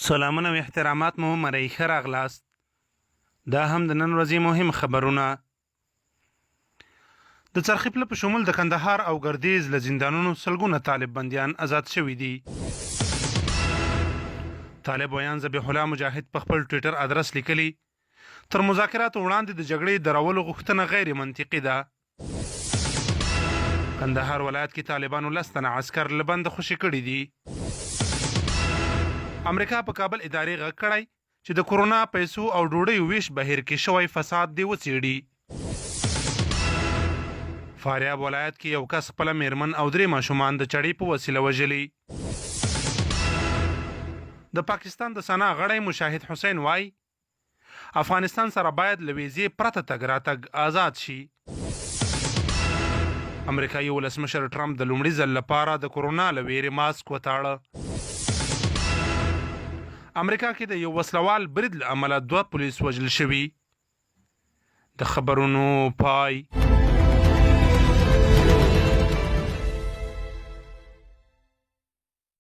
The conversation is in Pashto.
سلامونه او احترامات مو مرئ ښه راغلاست. دا هم د نن ورځې مهم خبرونه. د څرخي پله په شمول د کندهار او ګردیز له زندانونو سلګونه طالب بندیان آزاد شوي دي. طالب ویان ذبیح الله مجاهد په خپل ټویټر ادرس لیکلي تر مذاکراتو وړاندې د جګړې درولو غوښتنه غیر منطقي ده. کندهار ولایت کې طالبانو 10 تنه عسکر له بنده خوشي کړي دي. امریکا په کابل ادارې غږ کړی چې د کورونا پیسو او ډوډۍ ویش بهیر کې شوی فساد دی وڅېړي. فاریاب ولایت کې یو کس خپله میرمن او 3 ماشومان د چړې په وسیله وژلي. د پاکستان د سنا غړی مشاهد حسین وای افغانستان سره باید له ویزې پرته تګ راتګ آزاد شي. امریکایي ولسمشر ټرمپ د لومړي ځل لپاره د کورونا له ویرې ماسک وتاړه. امریکا کې د یو وسلوال برید له امله 2 پولیس وژل شوي. د خبرونو پای.